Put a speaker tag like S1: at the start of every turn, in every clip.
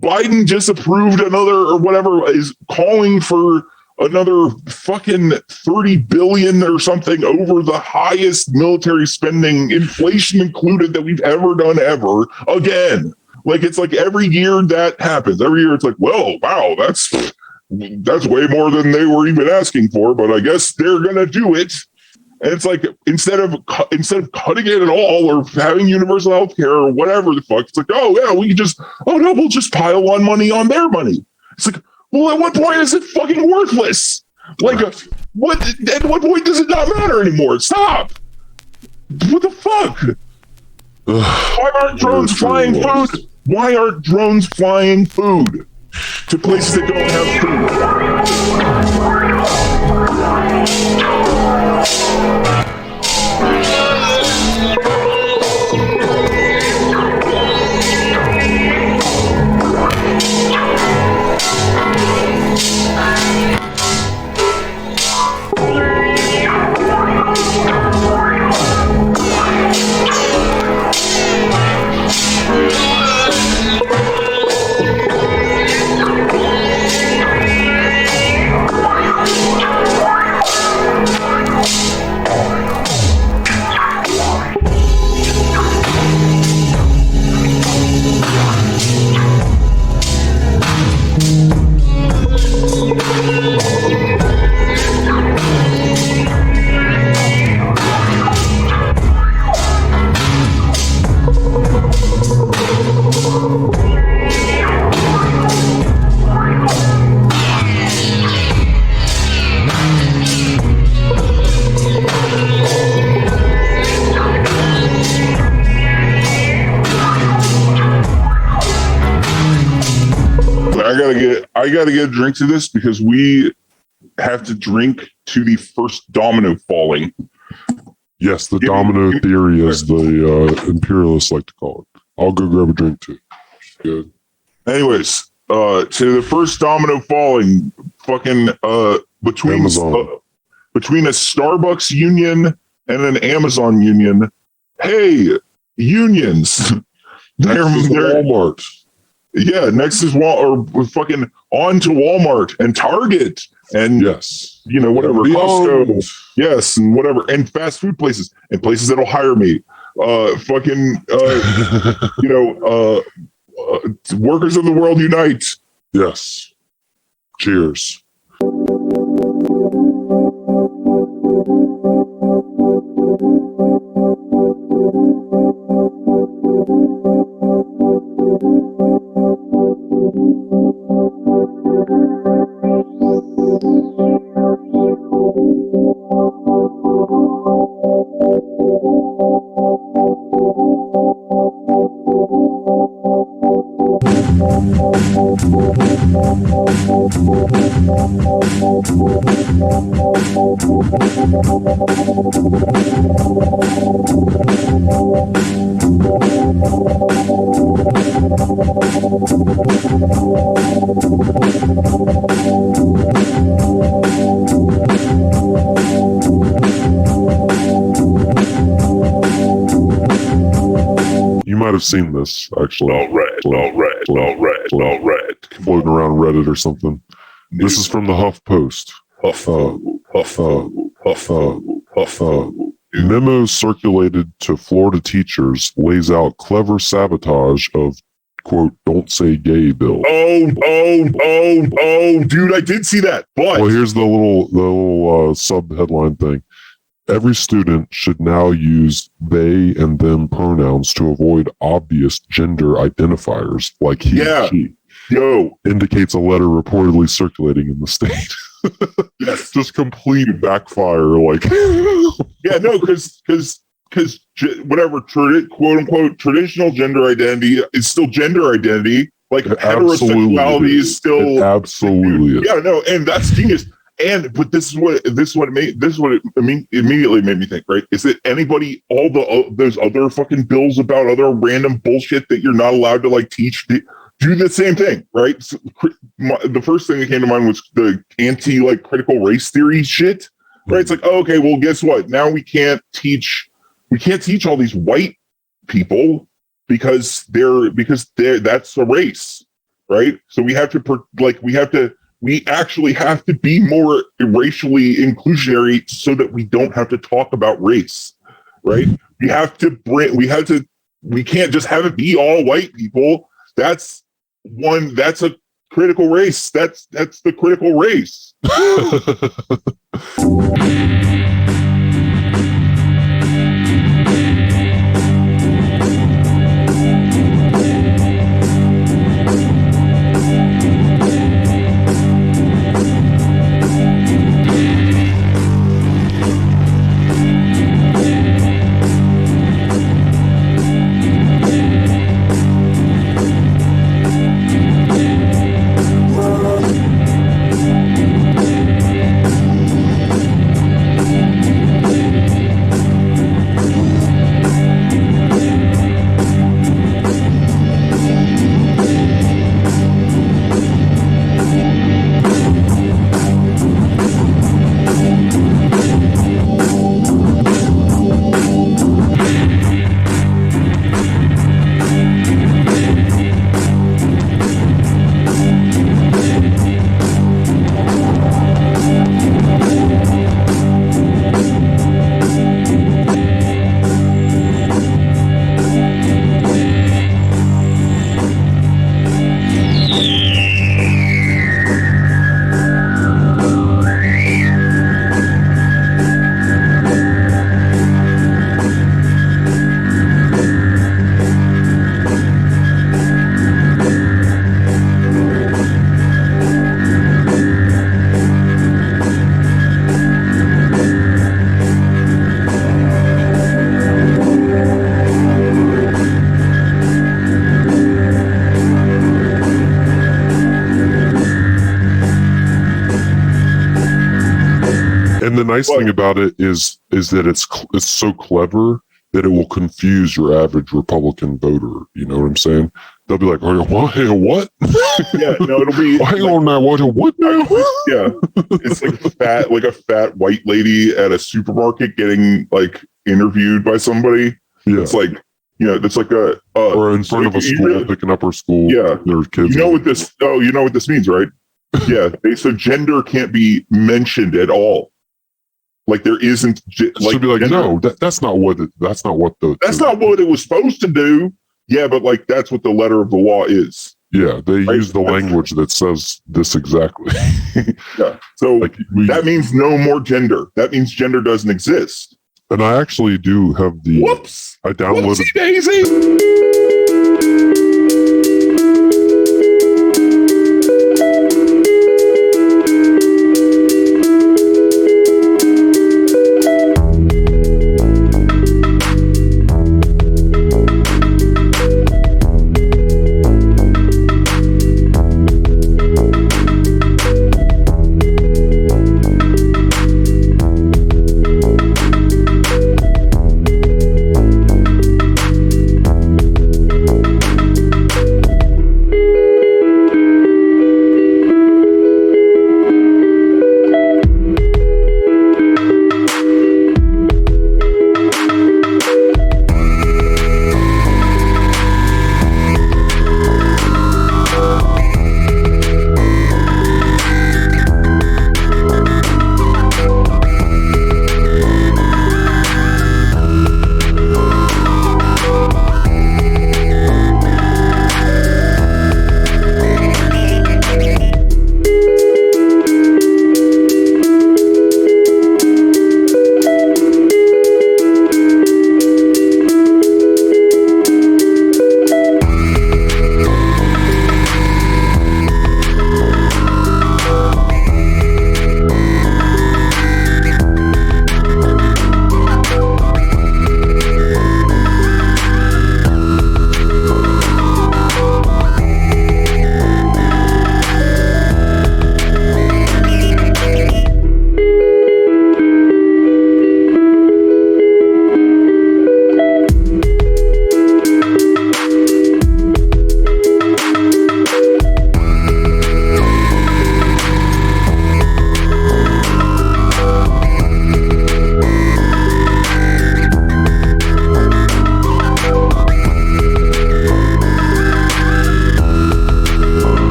S1: Biden just approved another or whatever, is calling for another fucking 30 billion or something over the highest military spending, inflation included, that we've ever done ever again. Like, it's like every year that happens. Every year it's like, well, wow, that's way more than they were even asking for, but I guess they're going to do it. And it's like, instead of cutting it at all or having universal health care or whatever the fuck, it's like, oh yeah, we'll just pile on money on their money. It's like, well, at what point is it fucking worthless? Like, at what point does it not matter anymore? Stop. What the fuck? Why aren't drones flying food? Why aren't drones flying food to places that don't have I gotta get a drink to this because we have to drink to the first domino falling.
S2: Yes, the domino theory, as the imperialists like to call it. I'll go grab a drink too. Good.
S1: Anyways, to the first domino falling, fucking between a Starbucks union and an Amazon union. Hey, unions. They're
S2: Walmart.
S1: Yeah, next is or fucking on to Walmart and Target and
S2: yes,
S1: whatever, Costco, yes, and whatever, and fast food places and places that'll hire me, workers of the world unite.
S2: Yes, cheers. You might have seen this, actually.
S1: All right.
S2: Floating around Reddit or something. This is from the HuffPost. Memo circulated to Florida teachers lays out clever sabotage of, quote, don't say gay bill.
S1: Oh, dude, I did see that. But
S2: well, here's the little sub-headline thing. Every student should now use they and them pronouns to avoid obvious gender identifiers like he and she. Indicates a letter reportedly circulating in the state.
S1: Yes.
S2: Just complete backfire. Like,
S1: yeah, no, because whatever, quote unquote, traditional gender identity is still gender identity. Like, heterosexuality is still.
S2: It absolutely is.
S1: Yeah, no, and that's genius. But this is what it immediately made me think, right? Is that anybody, those other fucking bills about other random bullshit that you're not allowed to like teach, do the same thing, right? So, the first thing that came to mind was the critical race theory shit, right? It's like, oh, okay, well, guess what? Now we can't teach all these white people because they're that's a race, right? So we have to we actually have to be more racially inclusionary so that we don't have to talk about race, right? We can't just have it be all white people. That's a critical race. That's the critical race.
S2: And the nice thing about it is that it's so clever that it will confuse your average Republican voter. You know what I'm saying? They'll be like, "Oh, what?
S1: Yeah, no, it'll be.
S2: Hang on now, what now?"
S1: Yeah, it's like a fat white lady at a supermarket getting like interviewed by somebody.
S2: Yeah,
S1: it's like it's like
S2: or in front of a school picking up her school.
S1: Yeah,
S2: their kids.
S1: You know what this? Oh, you know what this means, right? Yeah, so gender can't be mentioned at all. Like there isn't.
S2: Should be like, gender. No, that's not what it
S1: was supposed to do. Yeah, but like that's what the letter of the law is.
S2: Yeah, they use the language that says this exactly.
S1: Yeah, so like that means no more gender. That means gender doesn't exist.
S2: And I actually do have the.
S1: Whoops!
S2: I downloaded.
S1: Whoopsie daisy.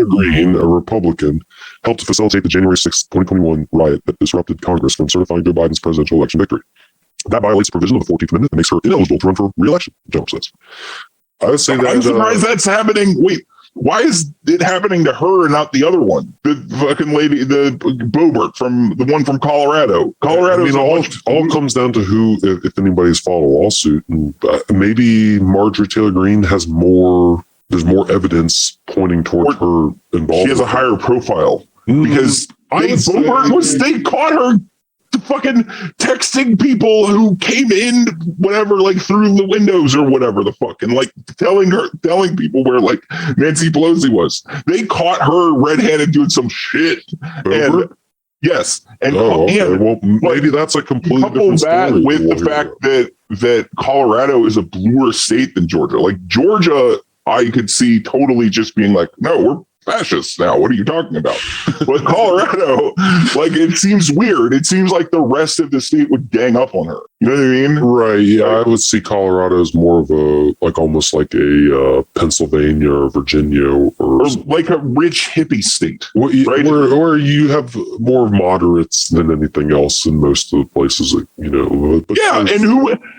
S2: Taylor Greene, a Republican, helped to facilitate the January 6, 2021 riot that disrupted Congress from certifying Joe Biden's presidential election victory. That violates the provision of the 14th Amendment that makes her ineligible to run for re-election, Trump says. I would say that...
S1: I'm surprised that's happening. Wait, why is it happening to her and not the other one? The fucking lady, the Boebert, from the one from Colorado. Colorado.
S2: All comes down to who, if anybody's filed a lawsuit, and maybe Marjorie Taylor Greene has more. There's more evidence pointing toward her involvement.
S1: She has a higher profile because they caught her fucking texting people who came in, whatever, like through the windows or whatever the fuck, and like telling people where like Nancy Pelosi was. They caught her red-handed doing some shit.
S2: Boebert?
S1: And yes, and
S2: well, maybe that's a completely different story.
S1: With the fact that Colorado is a bluer state than Georgia. Like Georgia, I could see totally just being like, no, we're fascists now. What are you talking about? But Colorado, like, it seems weird. It seems like the rest of the state would gang up on her. You know what I mean?
S2: Right. Yeah, I would see Colorado as more of a, like, almost like a Pennsylvania or Virginia or
S1: like a rich hippie state,
S2: right? Where you have more moderates than anything else in most of the places that, you know. But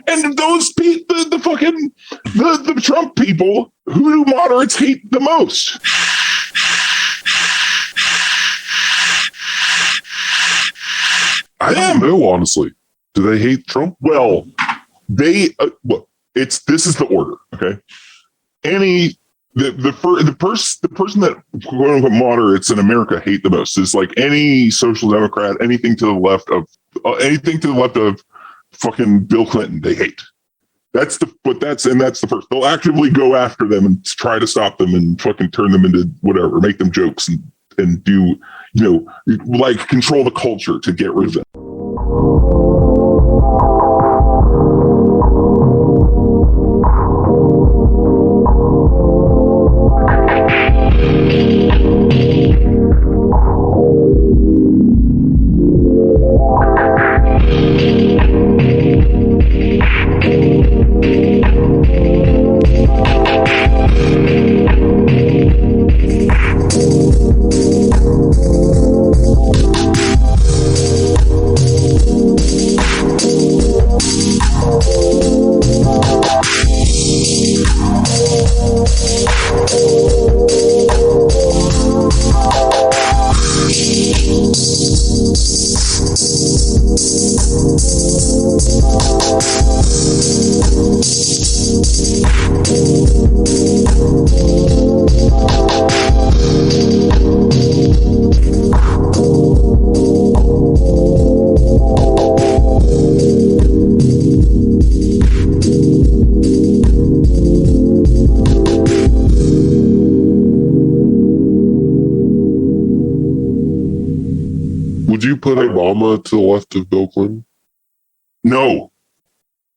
S1: and those people, the fucking the Trump people, who do moderates hate the most?
S2: I don't know, honestly. Do they hate Trump?
S1: Well, they look. This is the order, okay? The person that quote unquote moderates in America hate the most is like any social democrat, anything to the left of fucking Bill Clinton. They hate. That's the first. They'll actively go after them and try to stop them and fucking turn them into whatever, make them jokes and do, you know, like control the culture to get rid of them.
S2: Would you put Obama to the left of Bill Clinton?
S1: No.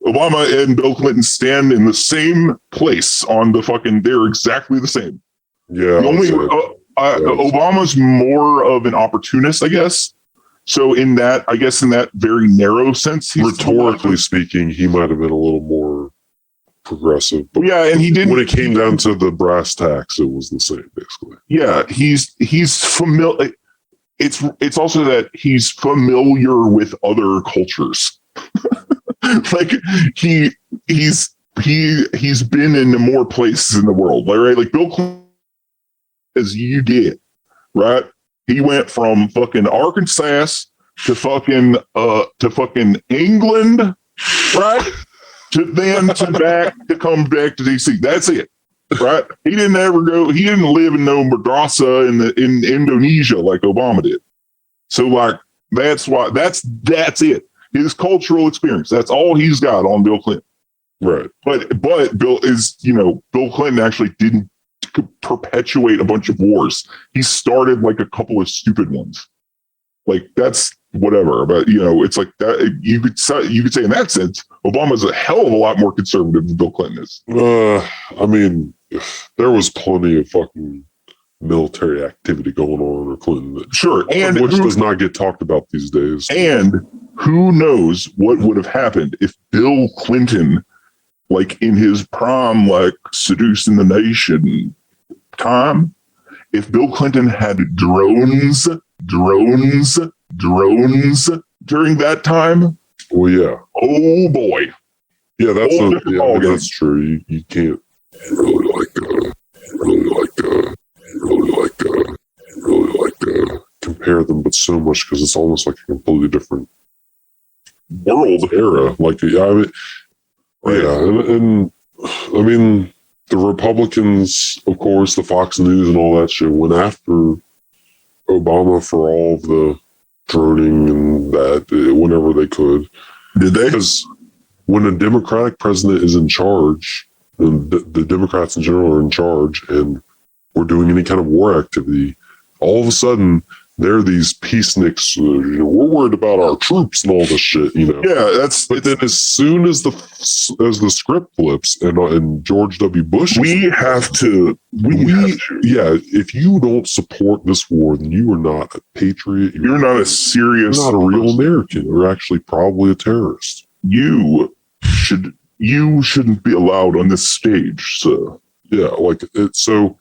S1: Obama and Bill Clinton stand in the same place on the fucking, they're exactly the same.
S2: Yeah.
S1: Obama's more of an opportunist, I guess. So in that very narrow sense,
S2: rhetorically speaking, he might have been a little more progressive. But
S1: yeah, and he didn't.
S2: When it came down to the brass tacks, it was the same, basically.
S1: Yeah, he's familiar. It's also that he's familiar with other cultures. Like he's been in more places in the world, right? Like Bill Clinton, as you did, right? He went from fucking Arkansas to fucking England, right? to come back to DC. That's it. Right? He didn't live in no madrasa in Indonesia like Obama did. So like that's it. His cultural experience. That's all he's got on Bill Clinton.
S2: Right.
S1: But Bill Clinton actually didn't perpetuate a bunch of wars. He started like a couple of stupid ones. Like that's whatever. But it's like that. You could say in that sense, Obama's a hell of a lot more conservative than Bill Clinton is.
S2: I mean, there was plenty of fucking military activity going on under Clinton.
S1: Sure, and
S2: which does not get talked about these days.
S1: And who knows what would have happened if Bill Clinton, like in his prime, like seducing the nation time, if Bill Clinton had drones during that time,
S2: well, yeah.
S1: oh boy.
S2: Yeah, that's
S1: Oh,
S2: that's true. You can't really compare them, but so much because it's almost like a completely different
S1: World.
S2: era. Like, yeah, I mean,
S1: Right.
S2: yeah, and I mean, the Republicans, of course, the Fox News and all that shit went after Obama for all of the droning and that whenever they could.
S1: Did they?
S2: Because when a Democratic president is in charge, and the Democrats in general are in charge, and we're doing any kind of war activity, all of a sudden they're these peaceniks. We're worried about our troops and all this shit.
S1: Yeah,
S2: But then as soon as the script flips and George W. Bush,
S1: we have to.
S2: yeah. If you don't support this war, then you are not a patriot.
S1: You're not a serious.
S2: You're not a real American. You're actually probably a terrorist.
S1: You shouldn't be allowed on this stage. So
S2: yeah, like it's so.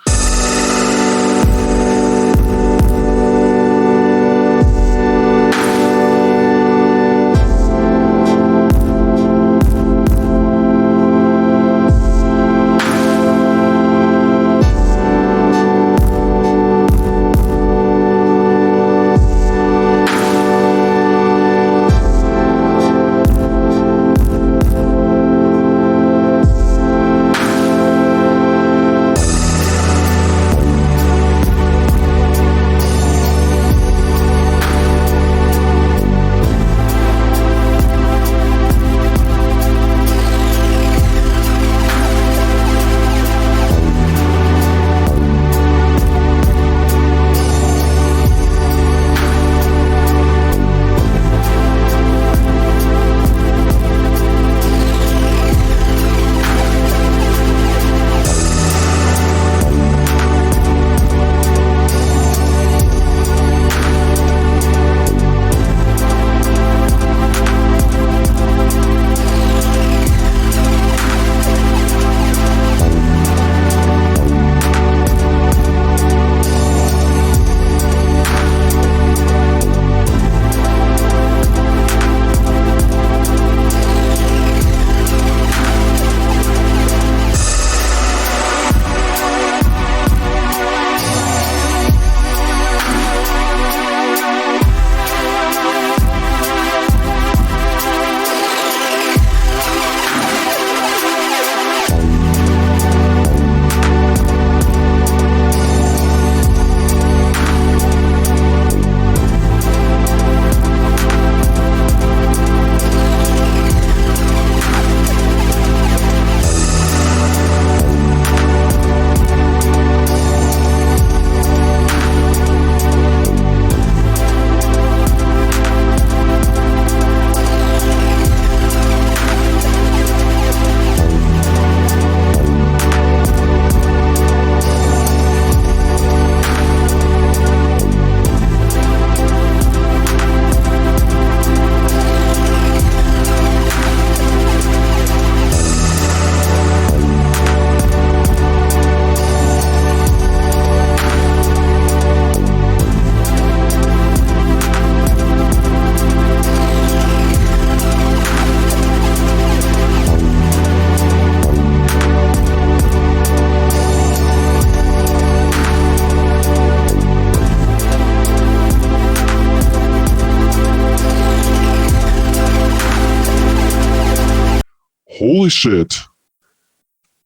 S2: Holy shit.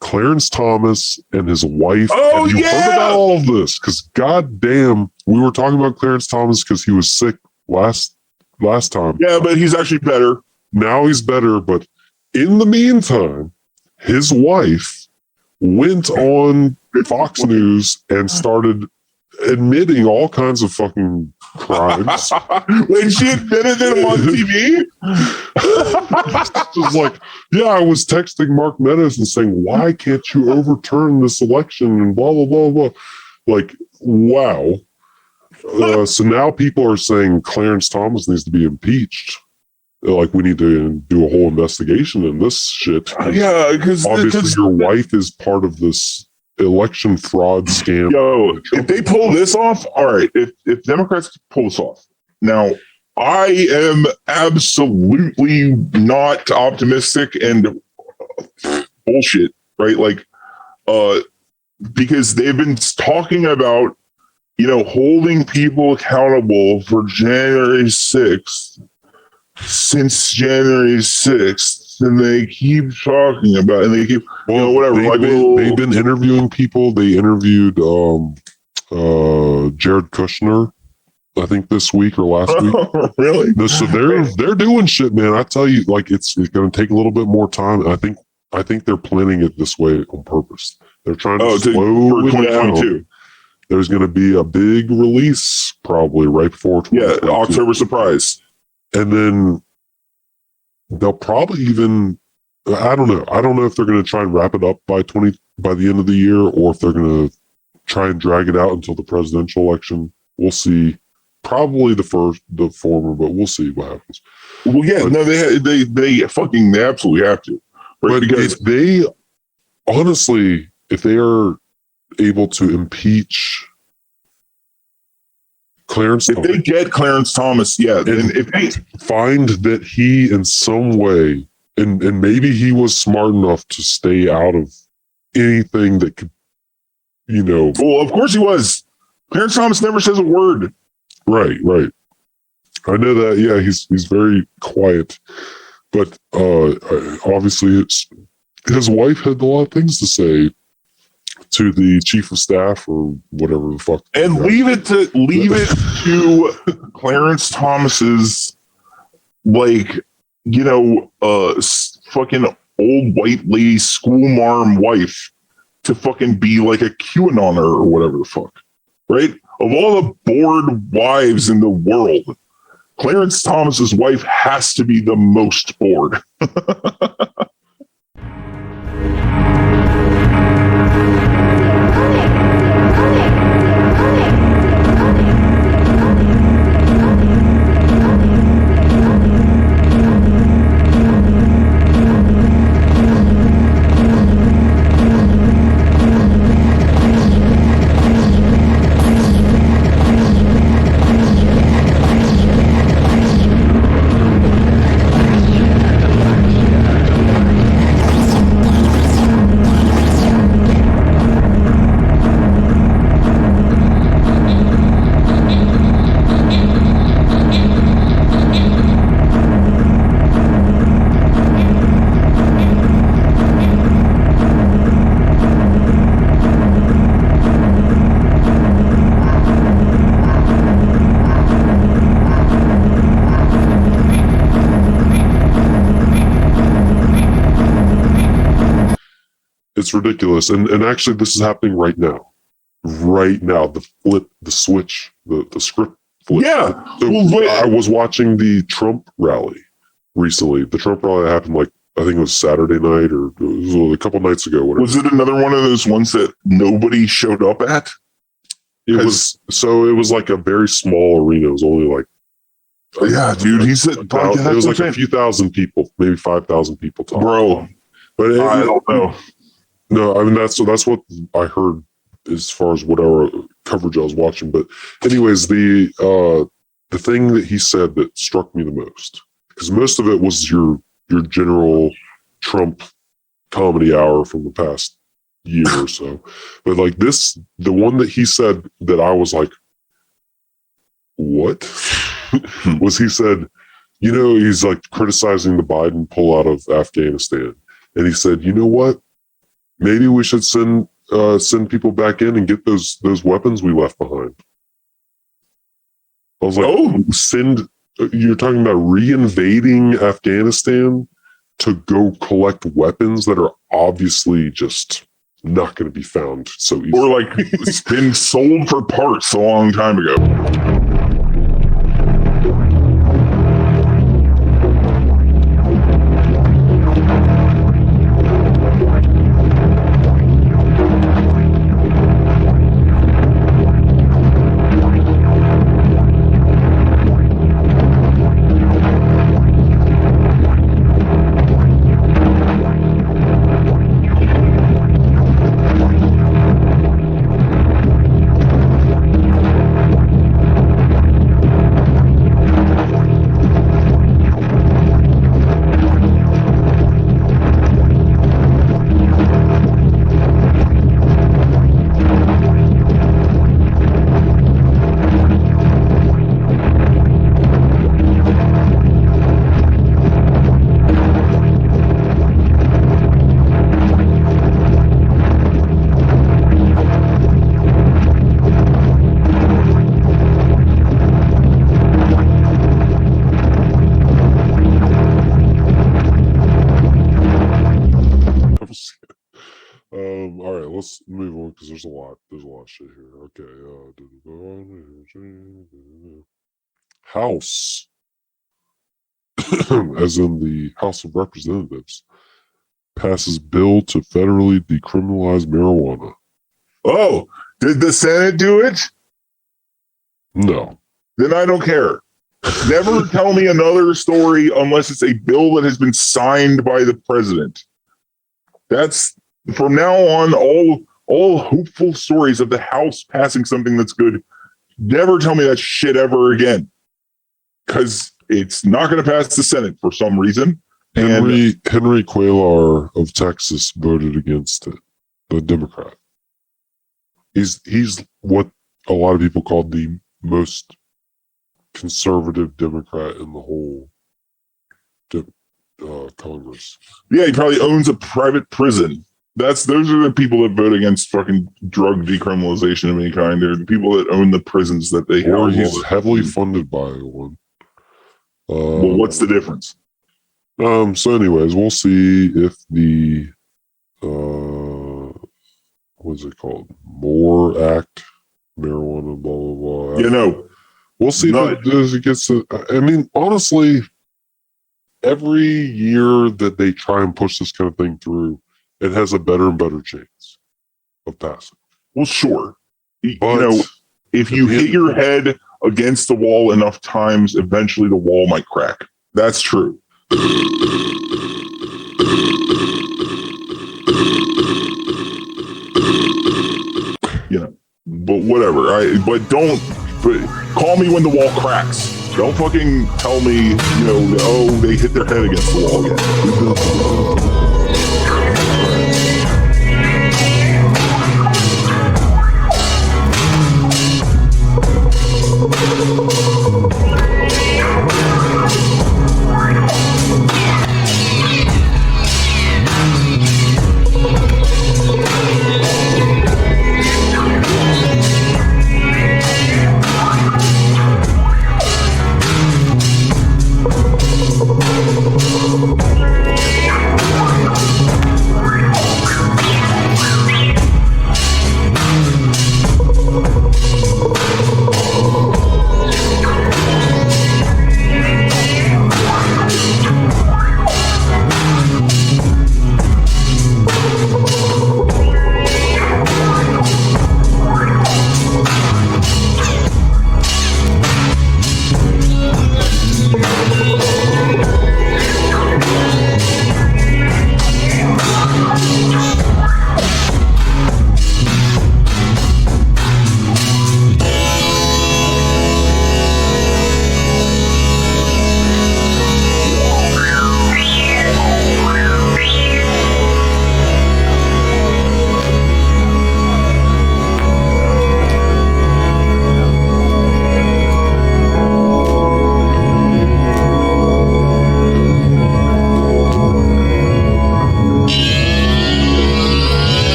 S2: Clarence Thomas and his wife.
S1: Oh,
S2: have you
S1: yeah!
S2: heard about all of this? Because goddamn, we were talking about Clarence Thomas because he was sick last time.
S1: Yeah, but he's actually better.
S2: Now he's better, but in the meantime, his wife went on Fox News and started admitting all kinds of fucking crimes.
S1: When she admitted them on TV?
S2: Just like, yeah, I was texting Mark Meadows and saying, why can't you overturn this election and blah, blah, blah, blah. Like, wow. So now people are saying Clarence Thomas needs to be impeached. Like, we need to do a whole investigation in this shit.
S1: Yeah, because
S2: obviously your wife is part of this election fraud scam.
S1: Yo, if they pull this off, all right. If Democrats pull this off, now I am absolutely not optimistic and bullshit, right? Like, because they've been talking about, holding people accountable for January 6th since January 6th, and they keep talking about it, and they keep, whatever.
S2: They've been interviewing people. They interviewed Jared Kushner, I think this week or last week.
S1: Really?
S2: No, so they're doing shit, man. I tell you, like it's going to take a little bit more time. I think they're planning it this way on purpose. They're trying to slow it down. There's going to be a big release probably right before 2022.
S1: Yeah, October surprise.
S2: And then they'll probably even, I don't know. I don't know if they're going to try and wrap it up by the end of the year, or if they're going to try and drag it out until the presidential election. We'll see. Probably the former, but we'll see what happens.
S1: Well, yeah, but, no, they absolutely have to. Right?
S2: But because if they are able to impeach Clarence
S1: Thomas. If they get Clarence Thomas, yeah.
S2: And if they find that he in some way, and maybe he was smart enough to stay out of anything that could,
S1: Well, of course he was. Clarence Thomas never says a word.
S2: Right. I know that, yeah, he's very quiet. But obviously his wife had a lot of things to say to the chief of staff or whatever the fuck.
S1: And leave it to Clarence Thomas's fucking old white lady school marm wife to fucking be like a QAnoner or whatever the fuck. Right? Of all the bored wives in the world, Clarence Thomas's wife has to be the most bored.
S2: It's ridiculous. And actually this is happening right now. The switch, the script flip.
S1: Yeah.
S2: So I was watching the Trump rally recently. The Trump rally that happened I think it was Saturday night or it was a couple nights ago. Whatever.
S1: Was it another one of those ones that nobody showed up at?
S2: It was like a very small arena. It was only
S1: yeah, dude. He said
S2: it was like a few thousand people, maybe 5,000 people talking.
S1: Bro,
S2: but
S1: I don't know.
S2: No, I mean that's what I heard as far as whatever coverage I was watching. But anyways, the thing that he said that struck me the most, because most of it was your general Trump comedy hour from the past year or so, but the one that he said that I was like, what? Was he said, he's criticizing the Biden pullout of Afghanistan, and he said, you know what? Maybe we should send people back in and get those weapons we left behind. I was like, you're talking about re-invading Afghanistan to go collect weapons that are obviously just not going to be found so easily.
S1: Or it's been sold for parts a long time ago.
S2: let's move on because there's a lot of shit here. Okay. House, as in the House of Representatives, passes bill to federally decriminalize marijuana.
S1: Oh, did the Senate do it?
S2: No.
S1: Then I don't care. Never tell me another story unless it's a bill that has been signed by the president. That's from now on, all hopeful stories of the House passing something that's good. Never tell me that shit ever again. Because it's not going to pass the Senate for some reason.
S2: Henry Cuellar of Texas voted against it, the Democrat. He's what a lot of people call the most conservative Democrat in the whole Congress.
S1: Yeah, he probably owns a private prison. Those are the people that vote against fucking drug decriminalization of any kind. They're the people that own the prisons that they have.
S2: Or he's heavily funded by one.
S1: Well, what's the difference?
S2: So anyways, we'll see if the what's it called? MORE Act, marijuana, blah blah blah. We'll see if it gets to, I mean, honestly, every year that they try and push this kind of thing through, it has a better and better chance of passing.
S1: Well, sure. But if you hit your head against the wall enough times, eventually the wall might crack. That's true. But whatever. But call me when the wall cracks. Don't fucking tell me, they hit their head against the wall again.